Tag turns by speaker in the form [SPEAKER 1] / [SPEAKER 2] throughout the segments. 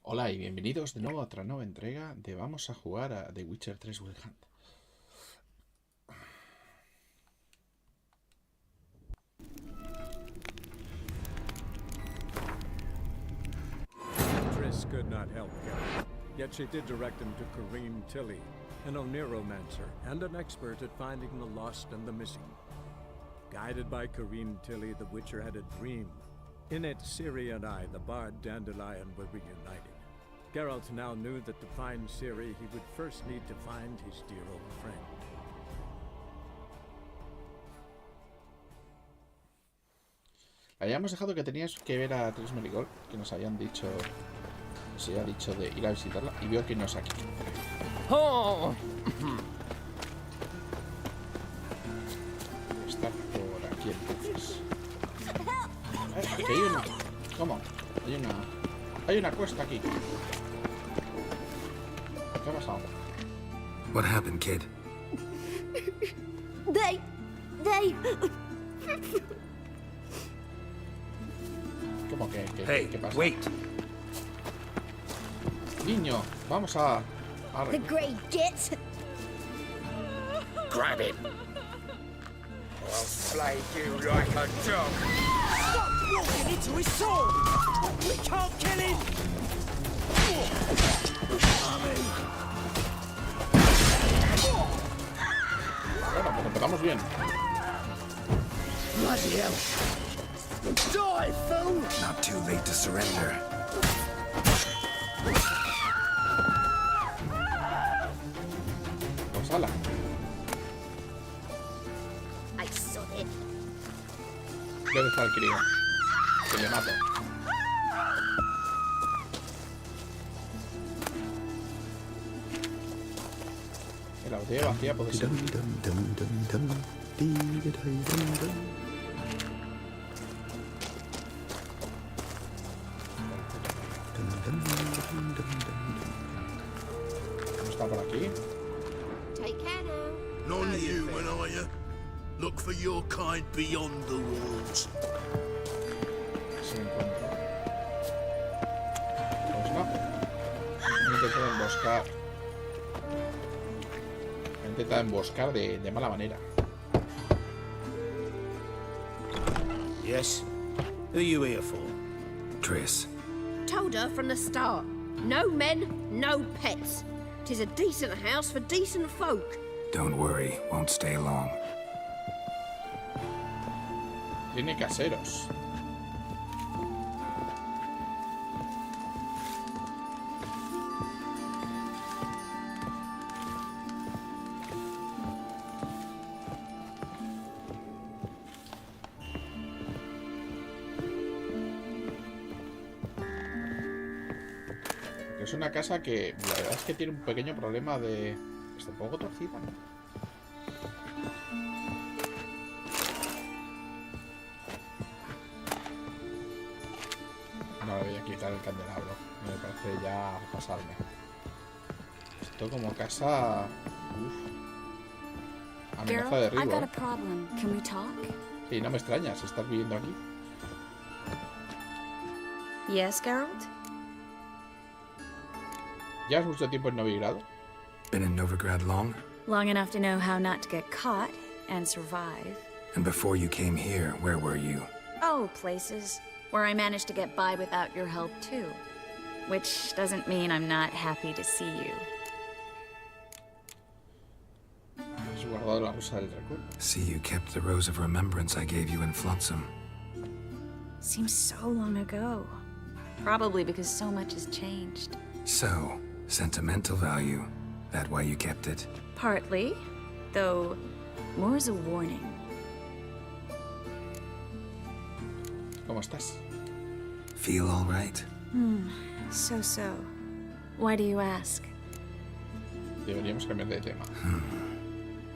[SPEAKER 1] Hola y bienvenidos de nuevo a otra nueva entrega de Vamos a jugar a The Witcher 3 Wild Hunt.
[SPEAKER 2] Triss could not help Geralt, yet she did direct him to Corrine Tilly, an oneromancer and an expert at finding the lost and the missing. Guided by Corrine Tilly, the Witcher had a dream. In it, Ciri and I, the bard Dandelion, were reunited. Geralt now knew that to find Ciri, he would first need to find his dear old friend.
[SPEAKER 1] Habíamos dejado que tenías que ver a Triss Merigold, que nos habían dicho, nos había dicho de ir a visitarla, y veo que no es aquí.
[SPEAKER 3] Oh.
[SPEAKER 1] Está por aquí entonces. Aquí hay una. ¿Cómo? Hay una cuesta aquí. ¿Qué ha pasado?
[SPEAKER 4] What happened, kid?
[SPEAKER 3] They...
[SPEAKER 1] ¿Cómo que
[SPEAKER 4] Hey,
[SPEAKER 1] qué pasa?
[SPEAKER 4] wait.
[SPEAKER 1] Niño, vamos a
[SPEAKER 3] The great git.
[SPEAKER 4] Grab him.
[SPEAKER 5] I'll flay you like a dog.
[SPEAKER 6] Stop walking into his sword! We can't kill him!
[SPEAKER 1] Bueno, pues empezamos bien.
[SPEAKER 6] Bloody hell! Die, fool!
[SPEAKER 4] Not too late to surrender.
[SPEAKER 1] Pues ala.
[SPEAKER 3] I saw it.
[SPEAKER 1] ¿Dónde está el crío? Que le mato. La botella vacía puede ser. ¿No está por aquí?
[SPEAKER 3] Take care now.
[SPEAKER 7] None of you, when are you? Look for your kind beyond the walls.
[SPEAKER 1] Se me encuentra. Pues no. Me intentado emboscar. Me intentado emboscar de mala manera.
[SPEAKER 4] Yes? Who are you here for? Triss.
[SPEAKER 3] Told her from the start. No men, no pets. 'Tis a decent house for decent folk.
[SPEAKER 4] Don't worry, won't stay long.
[SPEAKER 1] Tiene caseros. Es una casa que la verdad es que tiene un pequeño problema de... Está un poco torcida, ¿no? No le voy a quitar el candelabro. Me parece ya pasarme. Esto como casa... Uf. Amenaza de
[SPEAKER 8] Geralt, I've got a
[SPEAKER 1] derribo.
[SPEAKER 8] problem. Can we talk?
[SPEAKER 1] Sí, no me extrañas, estás viviendo aquí.
[SPEAKER 8] Yes, Geralt?
[SPEAKER 1] ¿Llevas mucho tiempo en Novigrado?
[SPEAKER 4] Been in Novigrad long?
[SPEAKER 8] Long enough to know how not to get caught and survive.
[SPEAKER 4] And before you came here, where were you?
[SPEAKER 8] Oh, places where I managed to get by without your help, too. Which doesn't mean I'm not happy to see you.
[SPEAKER 1] Has guardado la rosa del recuerdo.
[SPEAKER 4] See, you kept the rose of remembrance I gave you in Flotsam.
[SPEAKER 8] Seems so long ago. Probably because so much has changed.
[SPEAKER 4] So, sentimental value. That why you kept it?
[SPEAKER 8] Partly, though more as a warning.
[SPEAKER 1] ¿Cómo estás?
[SPEAKER 4] Feel all right?
[SPEAKER 8] So. Why do you ask?
[SPEAKER 1] Deberíamos cambiar de tema.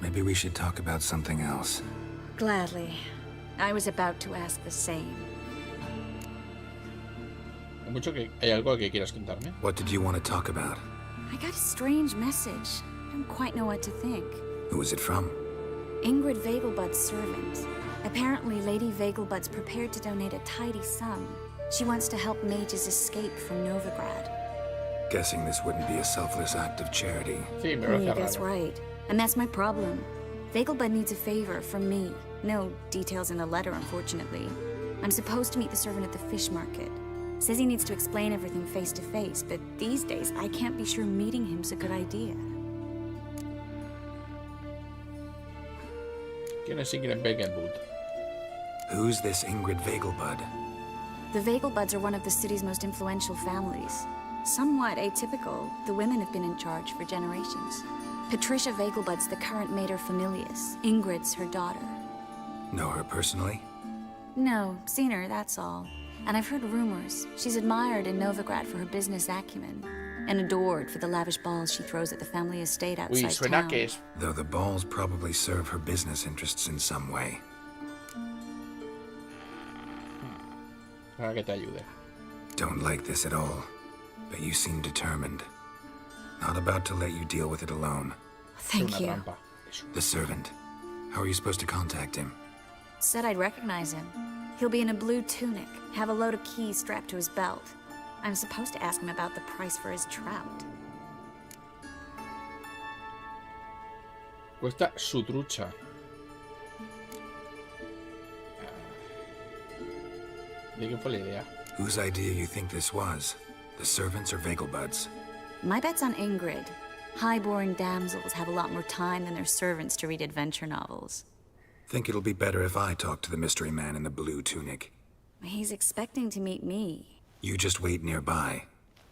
[SPEAKER 4] Maybe we should talk about something else.
[SPEAKER 8] Gladly. I was about to ask the same.
[SPEAKER 1] Hay mucho que... ¿Hay algo que quieras contarme?
[SPEAKER 4] What did you want to talk about?
[SPEAKER 8] I got a strange message. I don't quite know what to think.
[SPEAKER 4] Who was it from?
[SPEAKER 8] Ingrid Vegelbud's servant. Apparently, Lady Vegelbud's prepared to donate a tidy sum. She wants to help mages escape from Novigrad.
[SPEAKER 4] Guessing this wouldn't be a selfless act of charity.
[SPEAKER 1] Sí, me
[SPEAKER 8] You
[SPEAKER 1] parece
[SPEAKER 8] guess
[SPEAKER 1] raro.
[SPEAKER 8] right. And that's my problem. Vegelbud needs a favor from me. No details in the letter, unfortunately. I'm supposed to meet the servant at the fish market. Says he needs to explain everything face to face, but these days I can't be sure meeting him's a good idea.
[SPEAKER 1] ¿Quién es Ingrid Vegelbud?
[SPEAKER 4] Who's this Ingrid Vegelbud?
[SPEAKER 8] The Vegelbuds are one of the city's most influential families. Somewhat atypical, the women have been in charge for generations. Patricia Vegelbud's the current mater familias. Ingrid's her daughter.
[SPEAKER 4] Know her personally?
[SPEAKER 8] No, seen her, that's all. And I've heard rumors. She's admired in Novigrad for her business acumen, and adored for the lavish balls she throws at the family estate outside
[SPEAKER 1] Uy, suena
[SPEAKER 8] town.
[SPEAKER 1] que es...
[SPEAKER 4] Though the balls probably serve her business interests in some way.
[SPEAKER 1] Para que te ayude.
[SPEAKER 4] Don't like this at all, but you seem determined. Not about to let you deal with it alone.
[SPEAKER 8] Thank
[SPEAKER 1] Una
[SPEAKER 8] you.
[SPEAKER 1] trampa. Eso.
[SPEAKER 4] The servant. How are you supposed to contact him?
[SPEAKER 8] Said I'd recognize him. He'll be in a blue tunic, have a load of keys strapped to his belt. I'm supposed to ask him about the price for his trout.
[SPEAKER 1] Cuesta su trucha. ¿De quién fue la idea?
[SPEAKER 4] Whose idea you think this was? The servants or Vegelbud's?
[SPEAKER 8] My bet's on Ingrid. High-born damsels have a lot more time than their servants to read adventure novels.
[SPEAKER 4] Think it'll be better if I talk to the mystery man in the blue tunic.
[SPEAKER 8] He's expecting to meet me.
[SPEAKER 4] You just wait nearby.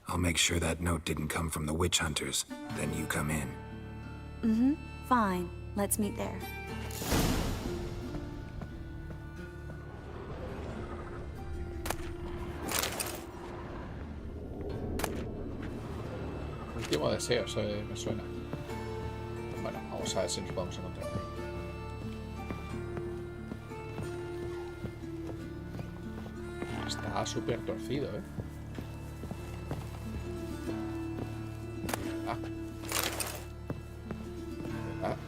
[SPEAKER 4] I'll make sure that note didn't come from the witch hunters. Then you come in.
[SPEAKER 8] Mm-hmm. Fine. Let's meet there.
[SPEAKER 1] Último deseo, eso me suena. Bueno, vamos a ver si nos podemos encontrar ahí. Está súper torcido, ¿eh?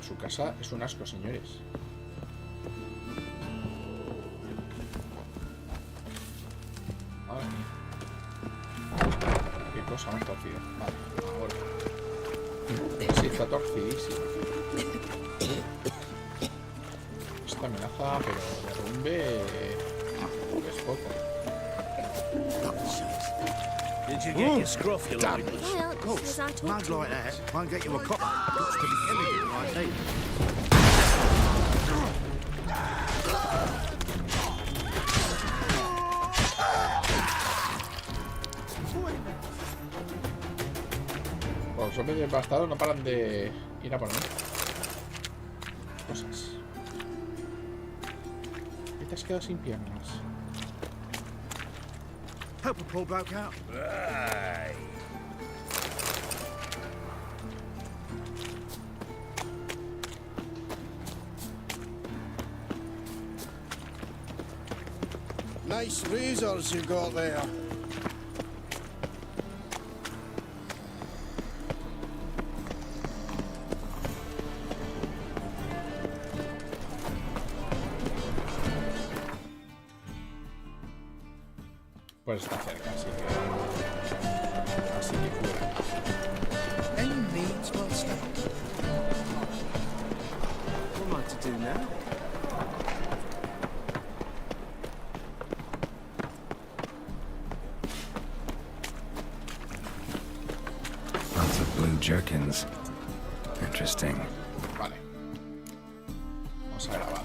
[SPEAKER 1] Su casa es un asco, señores. Madre mía. Qué cosa más torcida. Vale, ahora. Sí, está torcidísimo. Esta amenaza, pero derrumbe es poco.
[SPEAKER 7] Did you get your scruff, you like?
[SPEAKER 3] Well, as I
[SPEAKER 5] Mug
[SPEAKER 3] talked to
[SPEAKER 5] like that won't get you a copper. Got to be elegant like that.
[SPEAKER 1] Los hombres devastados no paran de ir a por mí. Cosas. ¿Qué te has quedado sin piernas?
[SPEAKER 5] Help a poor bloke out.
[SPEAKER 7] Aye.
[SPEAKER 5] Nice razors you got there.
[SPEAKER 1] Pues está cerca, así que fuera.
[SPEAKER 5] Any needs well spent.
[SPEAKER 6] What am I to do now?
[SPEAKER 4] Lots of blue jerkins. Interesting.
[SPEAKER 1] Vale. Vamos a grabar.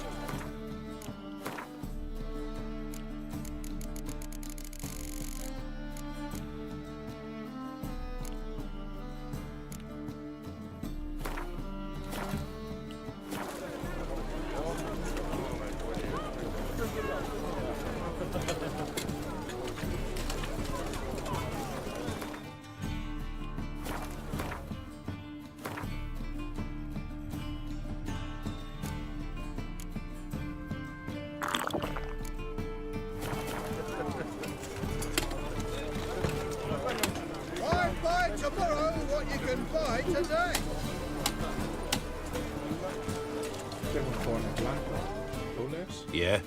[SPEAKER 5] I'll buy tomorrow what you can buy today.
[SPEAKER 1] Tengo un juego en el blanco. Rulers.
[SPEAKER 4] Yeah?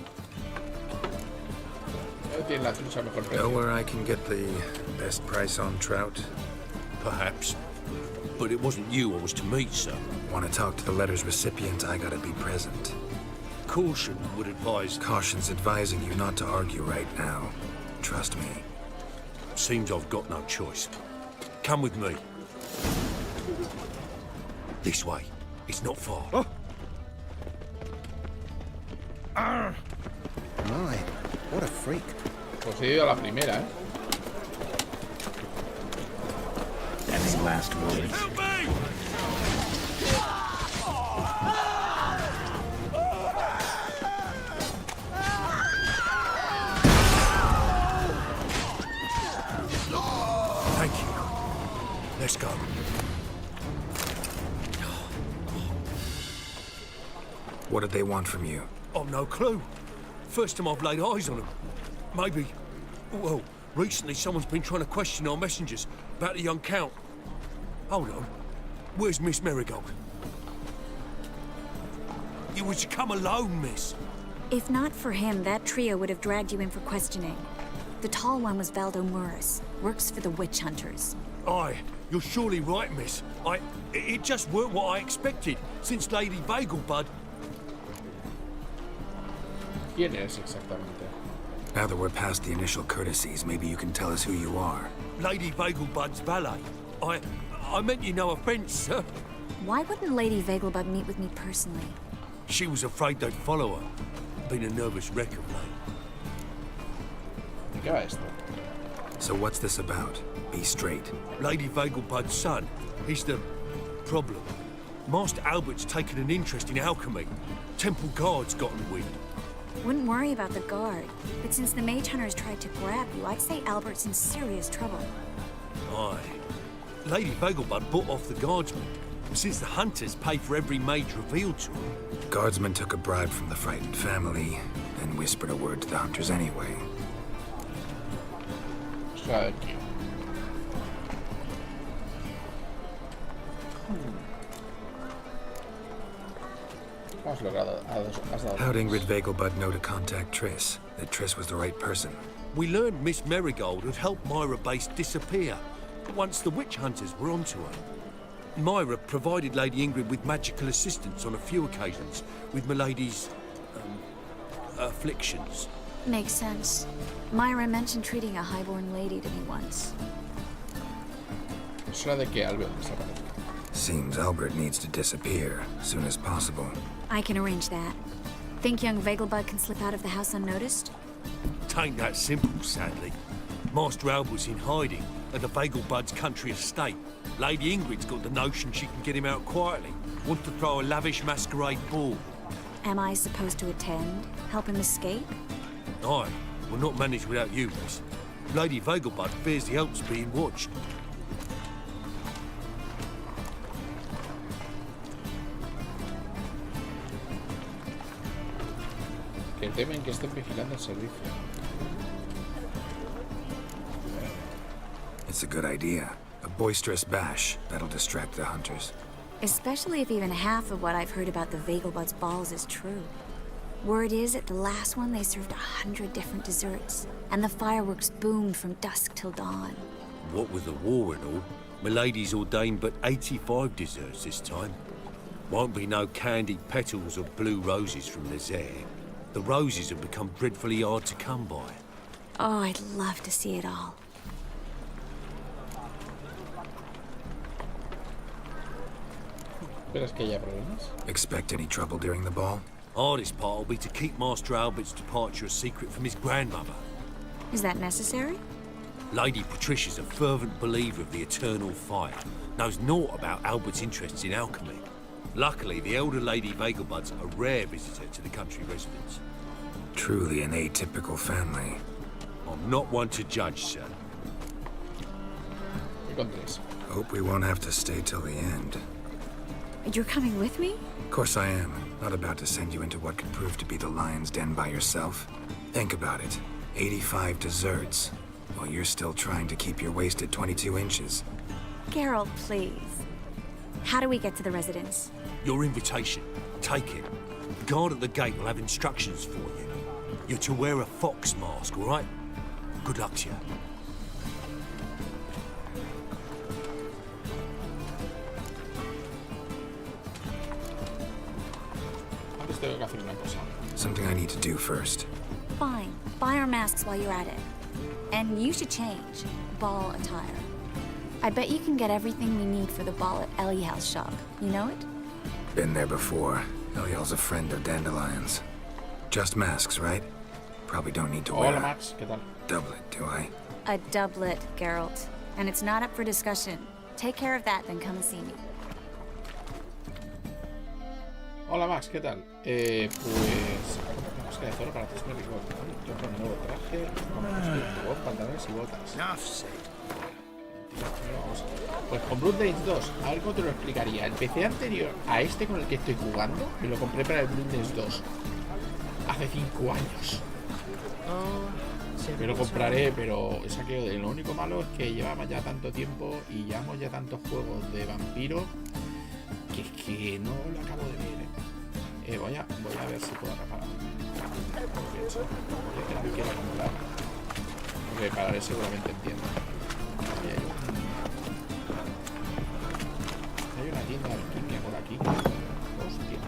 [SPEAKER 1] Tiene la trucha mejor
[SPEAKER 4] Know
[SPEAKER 1] precio.
[SPEAKER 4] where I can get the best price on trout?
[SPEAKER 9] Perhaps. But it wasn't you I was to meet, sir.
[SPEAKER 4] Want to talk to the letter's recipient, I gotta be present.
[SPEAKER 9] Caution would advise...
[SPEAKER 4] Caution's advising you not to argue right now. Trust me.
[SPEAKER 9] Seems I've got no choice. Come with me. This way. It's not far.
[SPEAKER 5] Oh. My, what a freak.
[SPEAKER 1] Pues he ido a la primera, ¿eh?
[SPEAKER 4] Any last words?
[SPEAKER 9] Help me! Thank you. Let's go.
[SPEAKER 4] What did they want from you?
[SPEAKER 9] I've no clue. First time I've laid eyes on them. Maybe... Well, recently someone's been trying to question our messengers about the young Count. Hold on. Where's Miss Marigold? You was to come alone, miss.
[SPEAKER 8] If not for him, that trio would have dragged you in for questioning. The tall one was Valdo Murris, works for the witch hunters.
[SPEAKER 9] Aye, you're surely right, miss. It just weren't what I expected, since Lady Vagelbud...
[SPEAKER 1] ¿Quién es exactamente?
[SPEAKER 4] Now that we're past the initial courtesies, maybe you can tell us who you are.
[SPEAKER 9] Lady Vagelbud's valet. I meant you no offence, sir.
[SPEAKER 8] Why wouldn't Lady Vagelbud meet with me personally?
[SPEAKER 9] She was afraid they'd follow her. Been a nervous wreck of late.
[SPEAKER 1] ¿De qué va esto?
[SPEAKER 4] So what's this about? Be straight.
[SPEAKER 9] Lady Vagelbud's son, he's the problem. Master Albert's taken an interest in alchemy. Temple guards gotten wind.
[SPEAKER 8] Wouldn't worry about the guard, but since the mage hunters tried to grab you, I'd say Albert's in serious trouble.
[SPEAKER 9] Aye. Lady Vagelbud bought off the guardsmen, since the hunters pay for every mage revealed to them.
[SPEAKER 4] Guardsmen took a bribe from the frightened family, and whispered a word to the hunters anyway.
[SPEAKER 1] Thank you. Has logrado... Has dado...
[SPEAKER 4] How'd Ingrid Vagelbud know to contact Triss? That Triss was the right person?
[SPEAKER 9] We learned Miss Marigold had helped Myra Base disappear once the witch hunters were onto her. Myra provided Lady Ingrid with magical assistance on a few occasions with Milady's... afflictions.
[SPEAKER 8] Makes sense. Myra mentioned treating a highborn lady to me once.
[SPEAKER 1] Es hora de que Albert desaparezca.
[SPEAKER 4] Seems Albert needs to disappear as soon as possible.
[SPEAKER 8] I can arrange that. Think young Vagelbud can slip out of the house unnoticed?
[SPEAKER 9] Tain't that simple, sadly. Master Albert's in hiding at the Vagelbud's country estate. Lady Ingrid's got the notion she can get him out quietly. Want to throw a lavish masquerade ball.
[SPEAKER 8] Am I supposed to attend? Help him escape?
[SPEAKER 9] Aye, we'll not manage without you, miss. Lady Vagelbud fears the help's being watched.
[SPEAKER 1] Que temen que estén vigilando el servicio.
[SPEAKER 4] It's a good idea. A boisterous bash. That'll distract the hunters.
[SPEAKER 8] Especially if even half of what I've heard about the Vagelbud's balls is true. Word is, at the last one they served 100 different desserts, and the fireworks boomed from dusk till dawn.
[SPEAKER 9] What with the war and all, Milady's ordained but 85 desserts this time. Won't be no candied petals or blue roses from Lazaire. The roses have become dreadfully hard to come by.
[SPEAKER 8] Oh, I'd love to see it all.
[SPEAKER 1] ¿Esperas que haya problemas?
[SPEAKER 4] Expect any trouble during the ball?
[SPEAKER 9] Hardest part will be to keep Master Albert's departure a secret from his grandmother.
[SPEAKER 8] Is that necessary?
[SPEAKER 9] Lady Patricia's a fervent believer of the eternal fire. Knows naught about Albert's interests in alchemy. Luckily, the elder Lady Vagelbud's a rare visitor to the country residence.
[SPEAKER 4] Truly an atypical family.
[SPEAKER 9] I'm not one to judge, sir.
[SPEAKER 1] Voy con Triss.
[SPEAKER 4] Hope we won't have to stay till the end.
[SPEAKER 8] You're coming with me?
[SPEAKER 4] Of course I am. Not about to send you into what could prove to be the lion's den by yourself. Think about it. 85 desserts, while you're still trying to keep your waist at 22 inches.
[SPEAKER 8] Geralt, please. How do we get to the residence?
[SPEAKER 9] Your invitation. Take it. The guard at the gate will have instructions for you. You're to wear a fox mask, all right? Good luck to you.
[SPEAKER 1] Antes tengo que hacer una cosa.
[SPEAKER 4] Something I need to do first.
[SPEAKER 8] Fine. Buy our masks while you're at it. And you should change. Ball attire. I bet you can get everything we need for the ball at Eliel's shop. You know it?
[SPEAKER 4] Been there before. Eliel's a friend of Dandelion's. Just masks, right? Probably don't need to wear
[SPEAKER 1] Hola
[SPEAKER 4] a
[SPEAKER 1] Max, ¿qué tal?
[SPEAKER 4] doublet, do I?
[SPEAKER 8] A doublet, Geralt. And it's not up for discussion. Take care of that, then come and see me.
[SPEAKER 1] Hola Max, ¿qué tal? Pues... Máscara de zorro para 3.000 ricotes. Yo con el nuevo traje, con costura, pantalones y botas. Pues con Bloodlines 2, a ver cómo te lo explicaría. El PC anterior a este con el que estoy jugando, me lo compré para el Bloodlines 2 hace 5 años. Me lo compraré, pero es aquello de lo único malo es que llevamos ya tanto tiempo y llevamos ya tantos juegos de vampiro que es que no lo acabo de ver. Voy a ver si puedo reparar. Porque la quiero comprar. Repararé seguramente entiendo. Hay una tienda de alquimia por aquí. Hostia.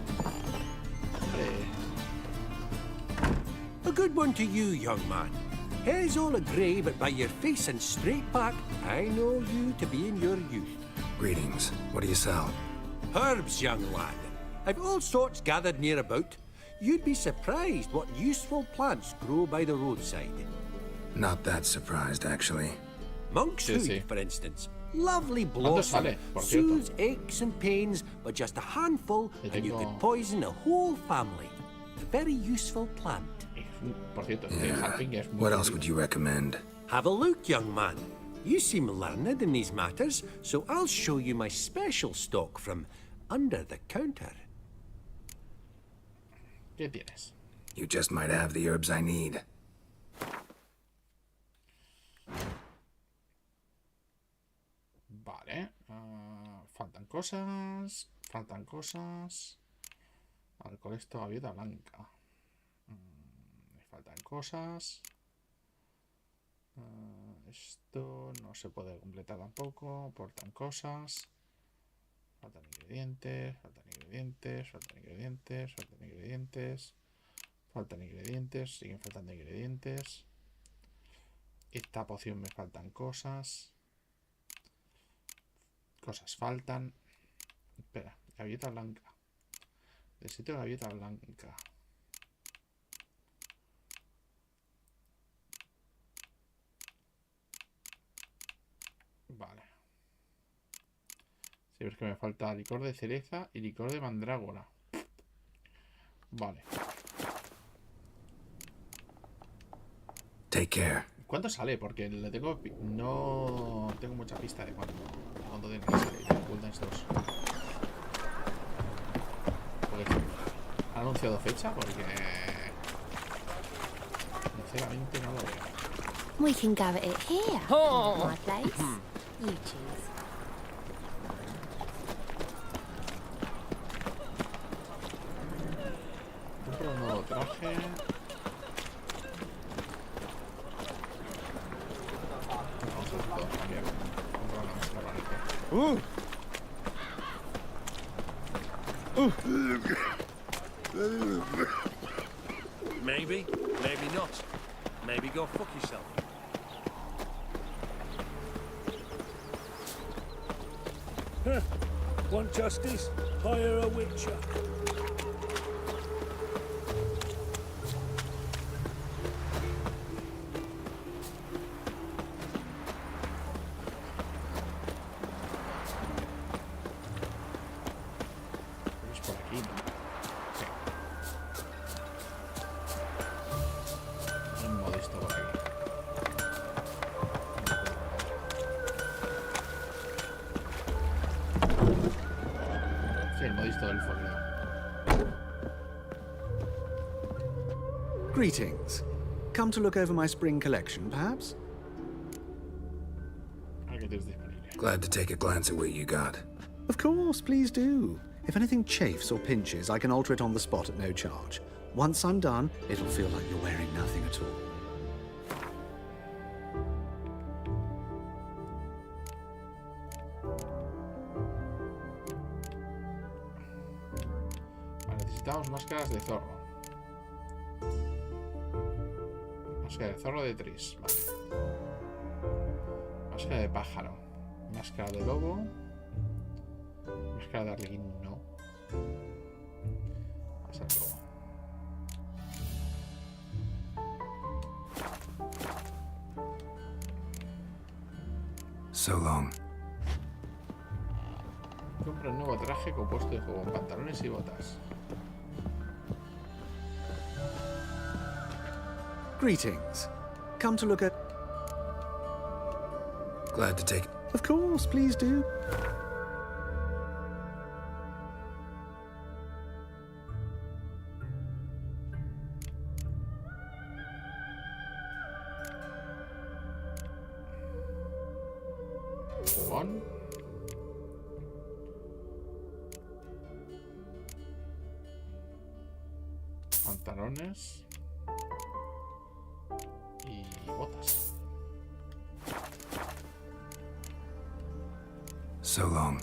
[SPEAKER 1] Hombre.
[SPEAKER 9] A good one to you, young man. Hair's all a grey, but by your face and straight back, I know you to be in your youth.
[SPEAKER 4] Greetings. What do you sell?
[SPEAKER 9] Herbs, young lad. I've all sorts gathered near about. You'd be surprised what useful plants grow by the roadside.
[SPEAKER 4] Not that surprised, actually.
[SPEAKER 9] Monk's
[SPEAKER 1] Sí,
[SPEAKER 9] hood,
[SPEAKER 1] sí.
[SPEAKER 9] for instance. Lovely
[SPEAKER 1] ¿Cuánto
[SPEAKER 9] blossom.
[SPEAKER 1] sale, por cierto?
[SPEAKER 9] Soothes aches and pains, but just a handful, and you could poison a whole family. A very useful plant.
[SPEAKER 1] Por cierto, Harping es muy
[SPEAKER 4] What else would you recommend?
[SPEAKER 9] Have a look, young man. You seem learned in these matters, so I'll show you my special stock from under the counter.
[SPEAKER 1] ¿Qué tienes?
[SPEAKER 4] You just might have the herbs I need.
[SPEAKER 1] Vale. Faltan cosas. Faltan cosas. Alcohol, esto, gaviota blanca. Me faltan cosas. Esto no se puede completar tampoco. Faltan cosas. Faltan ingredientes. Faltan ingredientes. Faltan ingredientes. Faltan ingredientes. Faltan ingredientes. Siguen faltando ingredientes. Esta poción me faltan cosas. Cosas faltan. Espera, gaviota blanca. Necesito gaviota blanca. Vale. Sí, es que me falta licor de cereza y licor de mandrágora. Vale.
[SPEAKER 4] Take care.
[SPEAKER 1] ¿Cuánto sale? Porque le tengo... No tengo mucha pista de cuánto tiene que salir. Bloodlines 2. ¿Ha anunciado fecha? Porque... sinceramente no lo veo.
[SPEAKER 3] We can go at it here.
[SPEAKER 6] Oh.
[SPEAKER 3] My place. You choose.
[SPEAKER 1] Compro un nuevo traje. Vamos a hacer todo cambiar. Compro una mezcla para
[SPEAKER 10] Maybe, maybe not. Maybe go fuck yourself.
[SPEAKER 6] Want justice? Hire a witcher.
[SPEAKER 1] Es por aquí, ¿no? Sí. Un modisto por aquí. Sí, el modisto del fogueo.
[SPEAKER 11] Greetings. Come to look over my spring collection, perhaps?
[SPEAKER 1] Aquí tienes disponible.
[SPEAKER 4] Glad to take a glance at what you got.
[SPEAKER 11] Of course, please do. If anything chafes or pinches, I can alter it on the spot at no charge. Once I'm done, it'll feel like you're wearing nothing at all.
[SPEAKER 1] Necesitamos máscaras de zorro. Máscara de zorro de Triss. Vale. Máscara de pájaro. Máscara de lobo. Máscara de arlequín, no. Vamos a ver lobo.
[SPEAKER 4] So long.
[SPEAKER 1] Compra un nuevo traje compuesto de juego, pantalones y botas.
[SPEAKER 11] Greetings. Come to look at...
[SPEAKER 4] Glad to take...
[SPEAKER 11] Of course, please do.
[SPEAKER 1] Jugón. Pantalones. Y botas.
[SPEAKER 4] So long.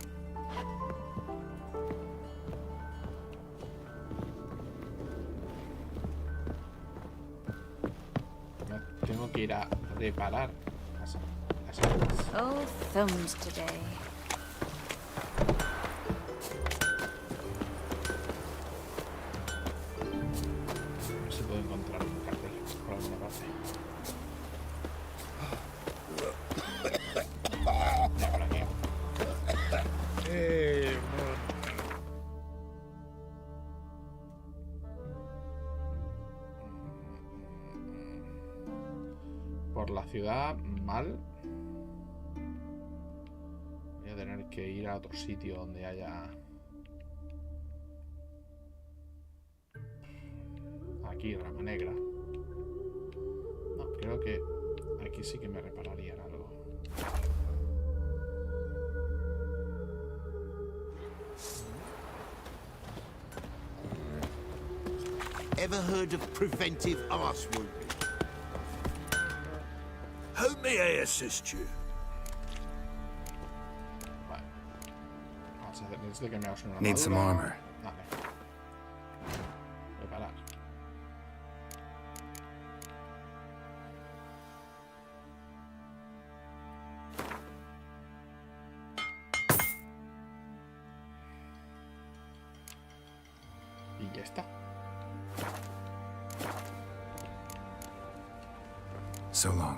[SPEAKER 1] Tengo que ir a reparar las armas.
[SPEAKER 8] Oh, thumbs today.
[SPEAKER 1] A ver si puedo encontrar un cartel por alguna parte. No, por aquí. Por la ciudad, mal. Voy a tener que ir a otro sitio donde haya... Aquí, rama negra. No, creo que aquí sí que me repararían algo.
[SPEAKER 7] Ever heard of preventive arse wounding?
[SPEAKER 9] How may I assist you?
[SPEAKER 1] Vale. Vamos a hacer necesito que me hagas una
[SPEAKER 4] Need some
[SPEAKER 1] armadura.
[SPEAKER 4] armor.
[SPEAKER 1] Vale. Reparar. Y ya está.
[SPEAKER 4] So long.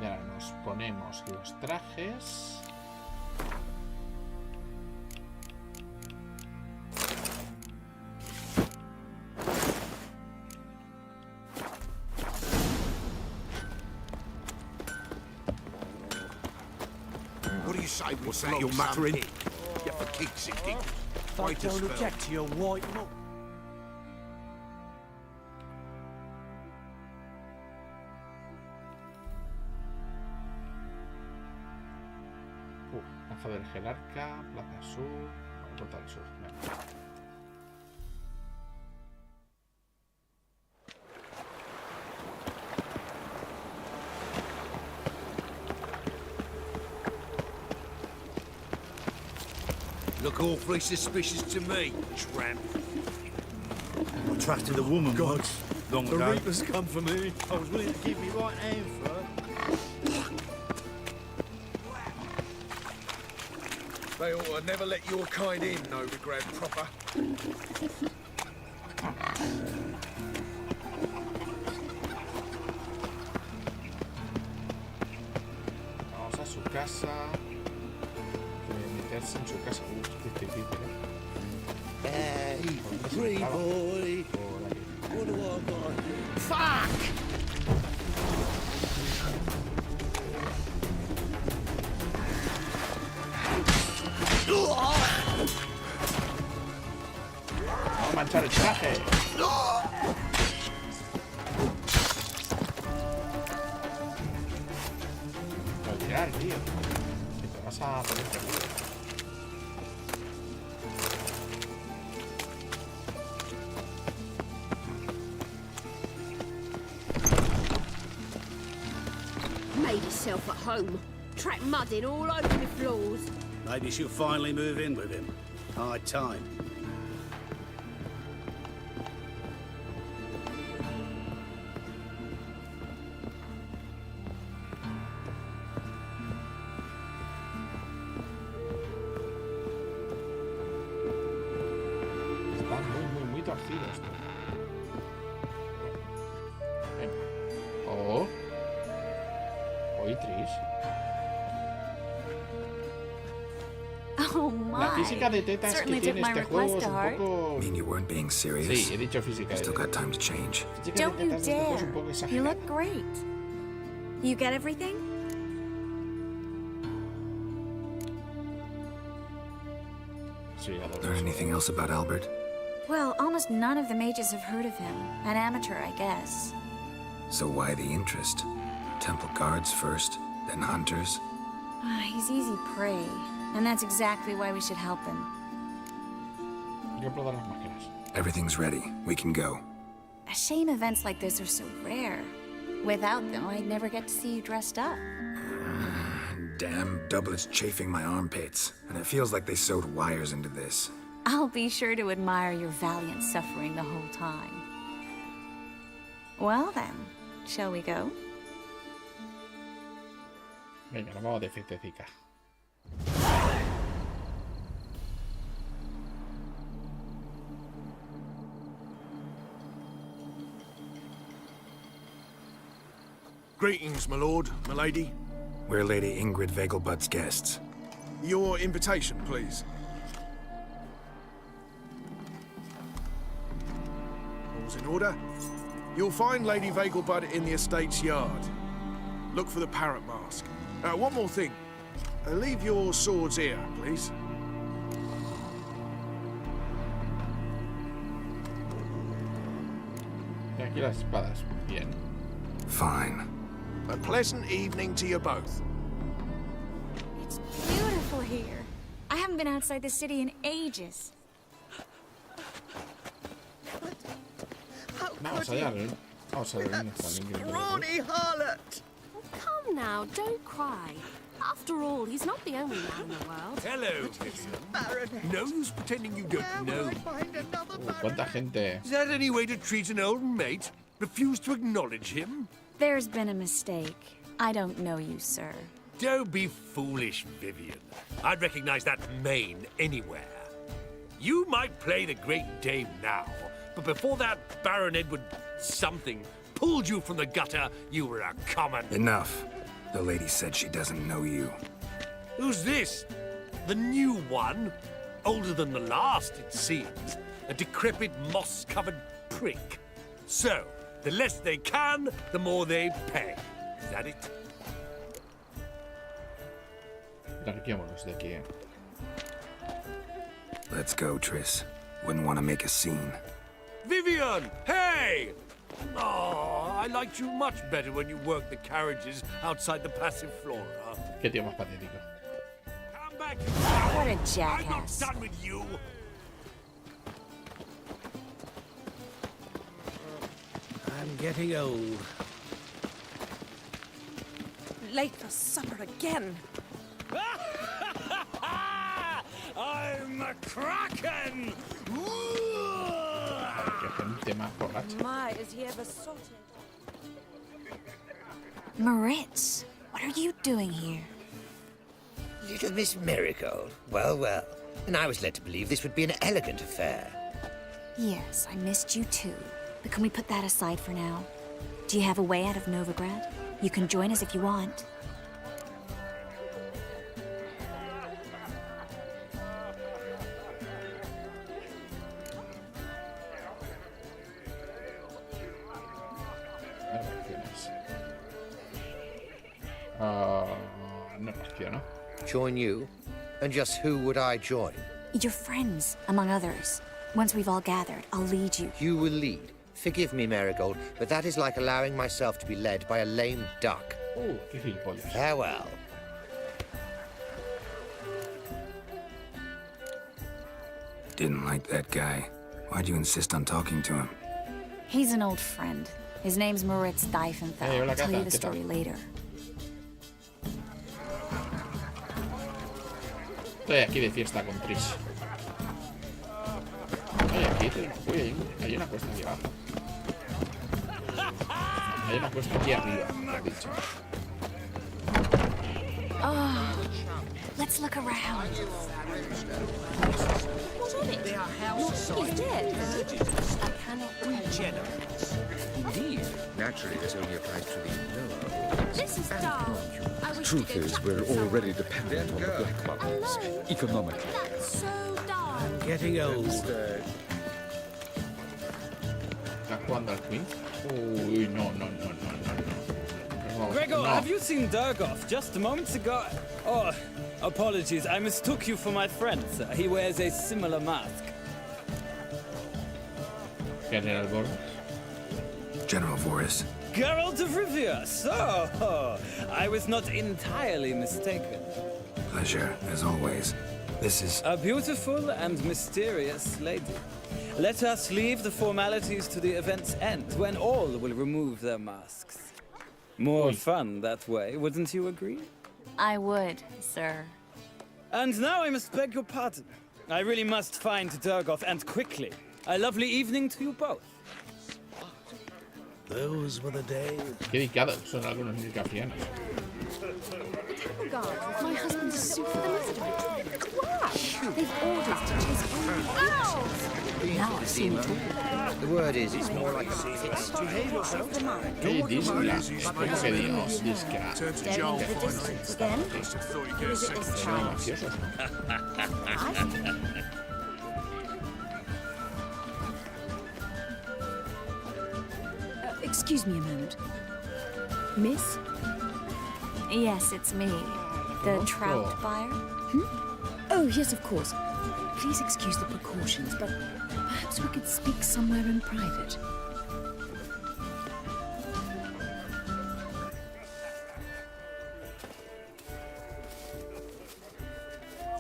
[SPEAKER 1] Y ahora nos ponemos los trajes.
[SPEAKER 7] What do you say we say you're muttering? Yeah, for kicks and giggles.
[SPEAKER 6] I
[SPEAKER 7] Wait a
[SPEAKER 6] don't
[SPEAKER 7] spell.
[SPEAKER 6] object to your white look.
[SPEAKER 1] Plaza del Gelarca, Plaza Sur. Bueno, Puerta del Sur. Venga.
[SPEAKER 7] Look awfully suspicious to me, tramp.
[SPEAKER 12] I trusted a woman once, long
[SPEAKER 2] The
[SPEAKER 12] ago.
[SPEAKER 2] Reapers come for me.
[SPEAKER 12] I was willing to give me right hand for her.
[SPEAKER 5] They ought to never let your kind in, no regret proper.
[SPEAKER 1] Vamos a su casa. Meterse en su casa. Qué difícil, ¿eh?
[SPEAKER 7] Hey,
[SPEAKER 1] ¿Por dónde se
[SPEAKER 7] free
[SPEAKER 1] entraba?
[SPEAKER 7] boy.
[SPEAKER 1] Por aquí.
[SPEAKER 7] What do I got?
[SPEAKER 3] Fuck!
[SPEAKER 1] Vamos a manchar el traje. Pero tirar, tío. Que te vas a poner perdido.
[SPEAKER 3] Made yourself at home. Track mudding all over the floors.
[SPEAKER 12] Maybe she'll finally move in with him. High time.
[SPEAKER 1] Está muy torcido esto. Venga. Oh. Oye, Triss.
[SPEAKER 8] Oh my.
[SPEAKER 1] La física de tetas que
[SPEAKER 8] Certainly
[SPEAKER 1] tiene
[SPEAKER 8] took my
[SPEAKER 1] este juego
[SPEAKER 8] request
[SPEAKER 1] es
[SPEAKER 8] to
[SPEAKER 1] un
[SPEAKER 8] heart.
[SPEAKER 1] poco...
[SPEAKER 4] Mean you weren't being serious?
[SPEAKER 1] Sí, he dicho física de
[SPEAKER 4] Still
[SPEAKER 1] tetas.
[SPEAKER 4] got time to change.
[SPEAKER 1] Física
[SPEAKER 8] Don't
[SPEAKER 1] de
[SPEAKER 8] you
[SPEAKER 1] tetas de este juego es
[SPEAKER 8] dare.
[SPEAKER 1] un poco
[SPEAKER 8] You
[SPEAKER 1] exagerado.
[SPEAKER 8] look great. You get everything?
[SPEAKER 1] Sí,
[SPEAKER 4] Learn anything else about Albert?
[SPEAKER 8] Well, almost none of the mages have heard of him. An amateur, I guess.
[SPEAKER 4] So why the interest? Temple guards first, then hunters?
[SPEAKER 8] He's easy prey, and that's exactly why we should help him.
[SPEAKER 1] Yo puedo dar las máscaras.
[SPEAKER 4] Everything's ready. We can go.
[SPEAKER 8] A shame events like this are so rare. Without them, I'd never get to see you dressed up.
[SPEAKER 4] Damn doublet's chafing my armpits, and it feels like they sewed wires into this.
[SPEAKER 8] I'll be sure to admire your valiant suffering the whole time. Well then, shall we go?
[SPEAKER 1] Venga, nos vamos de fiestecica.
[SPEAKER 7] Greetings, my lord, my lady.
[SPEAKER 4] We're Lady Ingrid Vegelbud's guests.
[SPEAKER 7] Your invitation, please. All's in order. You'll find Lady Vegelbud in the estate's yard. Look for the parrot mask. One more thing. Leave your swords here, please.
[SPEAKER 1] Y aquí las espadas. Bien.
[SPEAKER 4] Fine.
[SPEAKER 7] A pleasant evening to you both.
[SPEAKER 8] It's beautiful here. I haven't been outside the city in ages.
[SPEAKER 1] Vamos allá, ¿no? Vamos a ver dónde está el Ingrid.
[SPEAKER 5] Scrawny harlot!
[SPEAKER 3] Come now, don't cry. After all, he's not the only man in the world.
[SPEAKER 9] Hello,
[SPEAKER 5] Baronet!
[SPEAKER 9] no use pretending you don't
[SPEAKER 5] Where
[SPEAKER 9] know.
[SPEAKER 5] will I find another
[SPEAKER 1] Cuánta gente.
[SPEAKER 9] Is that any way to treat an old mate? Refuse to acknowledge him?
[SPEAKER 8] There's been a mistake. I don't know you, sir.
[SPEAKER 9] Don't be foolish, Vivian. I'd recognize that mane anywhere. You might play the Great Dame now, but before that Baron Edward something pulled you from the gutter, you were a common...
[SPEAKER 4] Enough. The lady said she doesn't know you.
[SPEAKER 9] Who's this? The new one? Older than the last, it seems. A decrepit, moss-covered prick. So, the less they can, the more they pay. Is that it?
[SPEAKER 1] Larguémonos de aquí.
[SPEAKER 4] Let's go, Triss. Wouldn't want to make a scene.
[SPEAKER 9] Vivian! Hey! Oh, I liked you much better when you worked the carriages outside the passive flora.
[SPEAKER 1] Qué tío más patético.
[SPEAKER 9] Come back!
[SPEAKER 8] What a
[SPEAKER 9] I'm not
[SPEAKER 8] jackass.
[SPEAKER 9] done with you!
[SPEAKER 6] I'm getting old.
[SPEAKER 13] Late for supper again.
[SPEAKER 9] I'm a kraken!
[SPEAKER 1] Qué gente más borracha.
[SPEAKER 13] My, is he ever sorted?
[SPEAKER 8] Moritz, what are you doing here?
[SPEAKER 14] Little Miss Marigold. Well, well. And I was led to believe this would be an elegant affair.
[SPEAKER 8] Yes, I missed you too. But can we put that aside for now? Do you have a way out of Novigrad? You can join us if you want.
[SPEAKER 1] No cuestiono.
[SPEAKER 14] Join you? And just who would I join?
[SPEAKER 8] Your friends, among others. Once we've all gathered, I'll lead you.
[SPEAKER 14] You will lead. Forgive me, Marigold, but that is like allowing myself to be led by a lame duck.
[SPEAKER 1] Qué gilipollas.
[SPEAKER 14] Farewell.
[SPEAKER 4] Didn't like that guy. Why'd you insist on talking to him?
[SPEAKER 8] He's an old friend. His name's Moritz Diefenfeld.
[SPEAKER 1] Hey, hola,
[SPEAKER 8] I'll tell
[SPEAKER 1] Cata,
[SPEAKER 8] you the
[SPEAKER 1] ¿qué tal?
[SPEAKER 8] story later.
[SPEAKER 1] Estoy aquí de fiesta con Triss. Oye, aquí hay una cuesta aquí abajo. Hay una cuesta aquí arriba, mejor dicho.
[SPEAKER 8] Oh, let's look around.
[SPEAKER 6] What of it? He's dead. I cannot read.
[SPEAKER 15] Indeed. Naturally, this only applies to the lower.
[SPEAKER 6] This is dark. I wish
[SPEAKER 15] Truth
[SPEAKER 6] to go
[SPEAKER 15] is,
[SPEAKER 6] chat
[SPEAKER 15] we're
[SPEAKER 6] with someone.
[SPEAKER 15] already dependent on the black markets, economically.
[SPEAKER 6] That's so dark.
[SPEAKER 14] Getting old.
[SPEAKER 1] ¿Estás jugando al Queen? Uy, no.
[SPEAKER 16] Gregor,
[SPEAKER 1] no.
[SPEAKER 16] have you seen Durgoff just moments ago? Oh, apologies. I mistook you for my friend, sir. He wears a similar mask.
[SPEAKER 1] General Boris.
[SPEAKER 4] General Boris.
[SPEAKER 16] Geralt of Rivia. So, I was not entirely mistaken.
[SPEAKER 4] Pleasure, as always. This is...
[SPEAKER 16] A beautiful and mysterious lady. Let us leave the formalities to the event's end, when all will remove their masks. More fun that way, wouldn't you agree?
[SPEAKER 8] I would, sir.
[SPEAKER 16] And now I must beg your pardon. I really must find Durgoff, and quickly. A lovely evening to you both.
[SPEAKER 12] Those were the days.
[SPEAKER 1] Qué dedicados son algunos milcafianos.
[SPEAKER 3] The temple guard. My husband's a suit for the master. Why? They've orders to chase all the animals. Now I've seen it all.
[SPEAKER 14] The word is, it's more like a fiesta.
[SPEAKER 1] Hey, Discra. ¿Cómo que Dios? Discra.
[SPEAKER 3] Staring into the distance again. Who is it this
[SPEAKER 1] Son
[SPEAKER 3] time?
[SPEAKER 1] mafiosos,
[SPEAKER 17] Excuse me a moment. Miss?
[SPEAKER 8] Yes, it's me. The trout buyer?
[SPEAKER 17] Oh, yes, of course. Please excuse the precautions, but perhaps we could speak somewhere in private.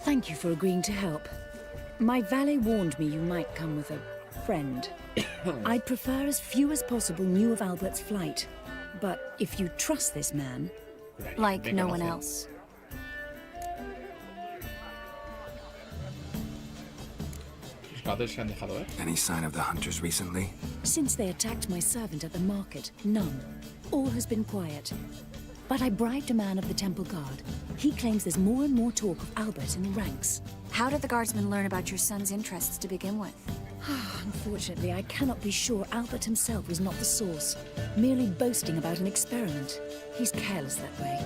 [SPEAKER 17] Thank you for agreeing to help. My valet warned me you might come with a friend. I'd prefer as few as possible knew of Albert's flight. But if you trust this man...
[SPEAKER 8] Like no one else.
[SPEAKER 4] Any sign of the hunters recently?
[SPEAKER 17] Since they attacked my servant at the market, none. All has been quiet. But I bribed a man of the temple guard. He claims there's more and more talk of Albert in the ranks.
[SPEAKER 8] How did the guardsmen learn about your son's interests to begin with?
[SPEAKER 17] Unfortunately, I cannot be sure Albert himself was not the source, merely boasting about an experiment. He's careless that way.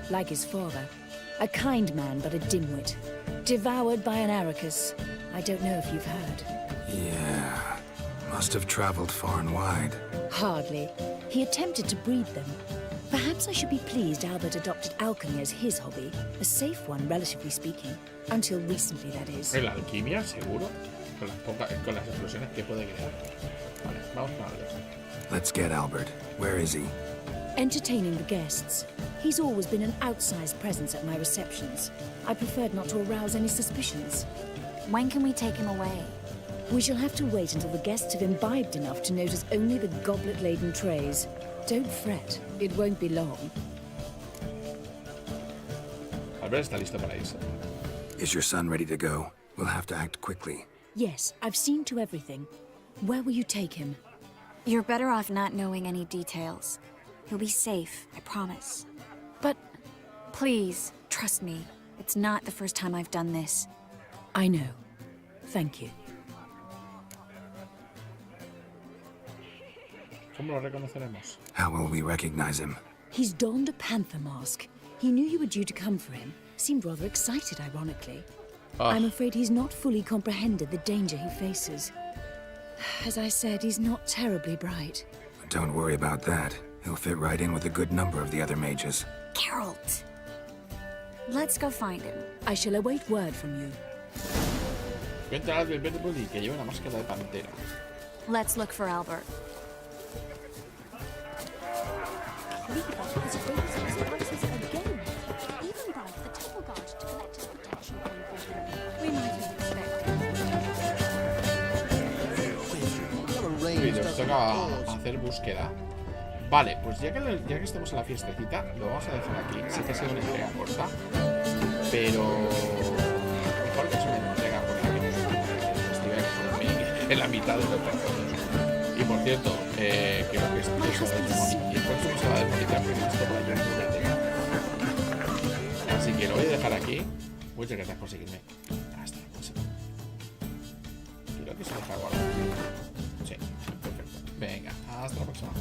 [SPEAKER 17] Like his father, a kind man but a dimwit. Devoured by an Arrakis. I don't know if you've heard.
[SPEAKER 4] Yeah. Must have traveled far and wide.
[SPEAKER 17] Hardly. He attempted to breed them. Perhaps I should be pleased Albert adopted alchemy as his hobby. A safe one, relatively speaking. Until recently, that is.
[SPEAKER 1] La alquimia, seguro. Con las explosiones que puede crear. Vale, vamos con Albert.
[SPEAKER 4] Let's get Albert. Where is he?
[SPEAKER 17] Entertaining the guests. He's always been an outsized presence at my receptions. I preferred not to arouse any suspicions.
[SPEAKER 8] When can we take him away?
[SPEAKER 17] We shall have to wait until the guests have imbibed enough to notice only the goblet-laden trays. Don't fret, it won't be long.
[SPEAKER 1] Albert está listo para irse.
[SPEAKER 4] Is your son ready to go? We'll have to act quickly.
[SPEAKER 17] Yes, I've seen to everything. Where will you take him?
[SPEAKER 8] You're better off not knowing any details. He'll be safe, I promise.
[SPEAKER 17] But...
[SPEAKER 8] Please, trust me. It's not the first time I've done this.
[SPEAKER 17] I know. Thank you.
[SPEAKER 1] ¿Cómo lo reconoceremos?
[SPEAKER 4] How will we recognize him?
[SPEAKER 17] He's donned a panther mask. He knew you were due to come for him. Seemed rather excited, ironically. I'm afraid he's not fully comprehended the danger he faces. As I said, he's not terribly bright.
[SPEAKER 4] Don't worry about that. He'll fit right in with a good number of the other mages.
[SPEAKER 8] Geralt! Let's go find him.
[SPEAKER 17] I shall await word from you.
[SPEAKER 1] Encuentra a Albert Bentley que lleva una máscara de pantera.
[SPEAKER 8] Let's look for Albert.
[SPEAKER 1] Nos toca hacer búsqueda. Vale, pues ya que estamos en la fiestecita, lo vamos a dejar aquí. Sí que ha sido una entrega corta. Pero mejor que se me entrega por aquí en la mitad de los personajes. Y por cierto, creo que esto es el próximo se va a desmonetizar porque esto para yo no. Así que lo voy a dejar aquí. Muchas gracias por seguirme. Hasta la próxima. Creo que se deja guardar. Sí, perfecto. Venga, hasta la próxima.